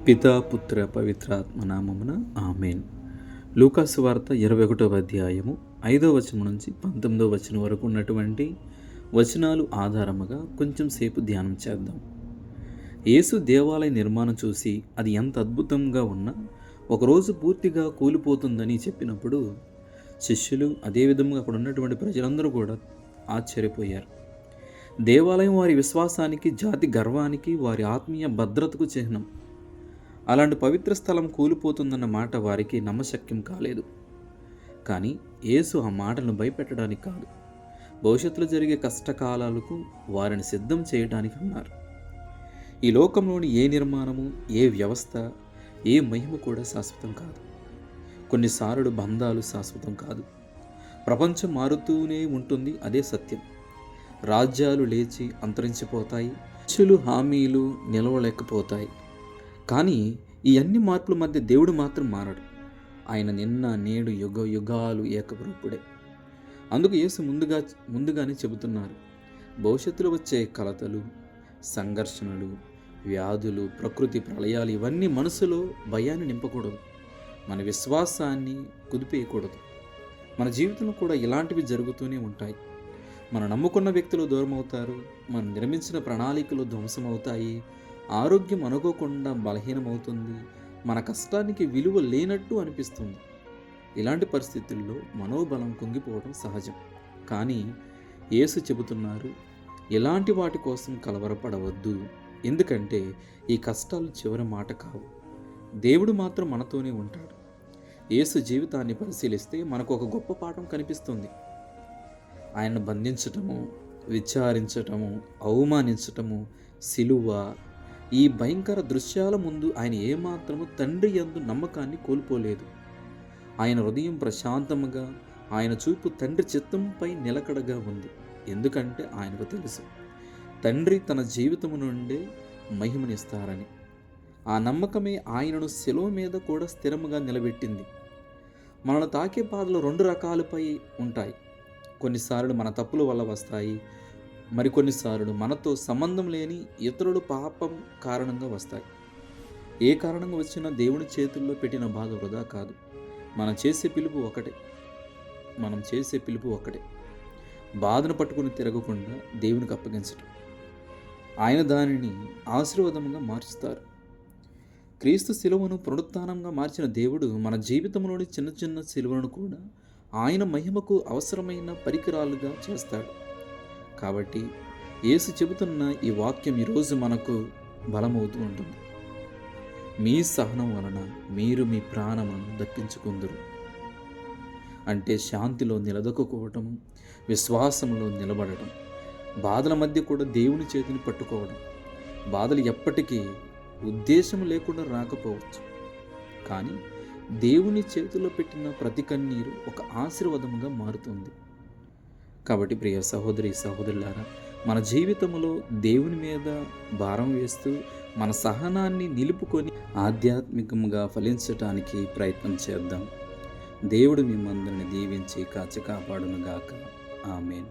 పితా పుత్ర పవిత్రాత్మ నామమున ఆమెన్. లూకాసు వార్త 21వ అధ్యాయము 5వ వచనం నుంచి 19వ వచనం వరకు ఉన్నటువంటి వచనాలు ఆధారముగా కొంచెం సేపు ధ్యానం చేద్దాం. యేసు దేవాలయ నిర్మాణం చూసి అది ఎంత అద్భుతంగా ఉన్నా ఒకరోజు పూర్తిగా కూలిపోతుందని చెప్పినప్పుడు శిష్యులు అదేవిధంగా అక్కడ ఉన్నటువంటి ప్రజలందరూ కూడా ఆశ్చర్యపోయారు. దేవాలయం వారి విశ్వాసానికి, జాతి గర్వానికి, వారి ఆత్మీయ భద్రతకు చిహ్నం. అలాంటి పవిత్ర స్థలం కూలిపోతుందన్న మాట వారికి నమ్మశక్యం కాలేదు. కానీ యేసు ఆ మాటలను భయపెట్టడానికి కాదు, భవిష్యత్తులో జరిగే కష్టకాలాలకు వారిని సిద్ధం చేయడానికి అన్నారు. ఈ లోకంలోని ఏ నిర్మాణము, ఏ వ్యవస్థ, ఏ మహిమ కూడా శాశ్వతం కాదు. కొన్నిసార్లు బంధాలు శాశ్వతం కాదు. ప్రపంచం మారుతూనే ఉంటుంది, అదే సత్యం. రాజ్యాలు లేచి అంతరించిపోతాయి, ఇచ్చులు హామీలు నిలవలేకపోతాయి. కానీ ఈ అన్ని మార్పుల మధ్య దేవుడు మాత్రం మారడు. ఆయన నిన్న నేడు యుగ యుగాలు ఏకరూపుడే. అందుకు యేసు ముందుగానే చెబుతున్నారు, భవిష్యత్తులో వచ్చే కలతలు, సంఘర్షణలు, వ్యాధులు, ప్రకృతి ప్రళయాలు ఇవన్నీ మనసులో భయాన్ని నింపకూడదు, మన విశ్వాసాన్ని కుదిపేయకూడదు. మన జీవితంలో కూడా ఇలాంటివి జరుగుతూనే ఉంటాయి. మనం నమ్ముకున్న వ్యక్తులు దూరం అవుతారు, మనం నిర్మించిన ప్రణాళికలు ధ్వంసమవుతాయి, ఆరోగ్యం అనుకోకుండా బలహీనమవుతుంది, మన కష్టానికి విలువ లేనట్టు అనిపిస్తుంది. ఇలాంటి పరిస్థితుల్లో మనోబలం కుంగిపోవడం సహజం. కానీ యేసు చెబుతున్నారు, ఇలాంటి వాటి కోసం కలవరపడవద్దు. ఎందుకంటే ఈ కష్టాలు చివరి మాట కావు. దేవుడు మాత్రం మనతోనే ఉంటాడు. యేసు జీవితాన్ని పరిశీలిస్తే మనకు ఒక గొప్ప పాఠం కనిపిస్తుంది. ఆయన్ను బంధించటము, విచారించటము, అవమానించటము, సిలువ, ఈ భయంకర దృశ్యాల ముందు ఆయన ఏమాత్రము తండ్రి యందు నమ్మకాన్ని కోల్పోలేదు. ఆయన హృదయం ప్రశాంతముగా, ఆయన చూపు తండ్రి చిత్తంపై నిలకడగా ఉంది. ఎందుకంటే ఆయనకు తెలుసు తండ్రి తన జీవితము నుండే మహిమనిస్తారని. ఆ నమ్మకమే ఆయనను శిలువ మీద కూడా స్థిరముగా నిలబెట్టింది. మనల్ని తాకే బాధలు రెండు రకాలపై ఉంటాయి. కొన్నిసార్లు మన తప్పుల వల్ల వస్తాయి, మరికొన్నిసార్లు మనతో సంబంధం లేని ఇతరుల పాపం కారణంగా వస్తాయి. ఏ కారణంగా వచ్చినా దేవుని చేతుల్లో పెట్టిన బాధ వృధా కాదు. మనం చేసే పిలుపు ఒకటే, బాధను పట్టుకుని తిరగకుండా దేవునికి అప్పగించటం. ఆయన దానిని ఆశీర్వాదంగా మార్చుతారు. క్రీస్తు శిలువను పునరుత్థానంగా మార్చిన దేవుడు మన జీవితంలోని చిన్న చిన్న శిలువలను కూడా ఆయన మహిమకు అవసరమైన పరికరాలుగా చేస్తాడు. కాబట్టి యేసు చెబుతున్న ఈ వాక్యం ఈరోజు మనకు బలమవుతూ ఉంటుంది. మీ సహనం వలన మీరు మీ ప్రాణమును దక్కించుకుందురు. అంటే శాంతిలో నిలదొక్కుకోవటం, విశ్వాసంలో నిలబడటం, బాధల మధ్య కూడా దేవుని చేతిని పట్టుకోవడం. బాధలు ఎప్పటికీ ఉద్దేశం లేకుండా రాకపోవచ్చు, కానీ దేవుని చేతిలో పెట్టిన ప్రతి కన్నీరు ఒక ఆశీర్వాదముగా మారుతుంది. కాబట్టి ప్రియ సహోదరి సహోదరులారా, మన జీవితంలో దేవుని మీద భారం వేస్తూ మన సహనాన్ని నిలుపుకొని ఆధ్యాత్మికంగా ఫలించటానికి ప్రయత్నం చేద్దాం. దేవుడు మిమ్మల్ని దీవించి కాచి కాపాడునుగాక. ఆమేన్.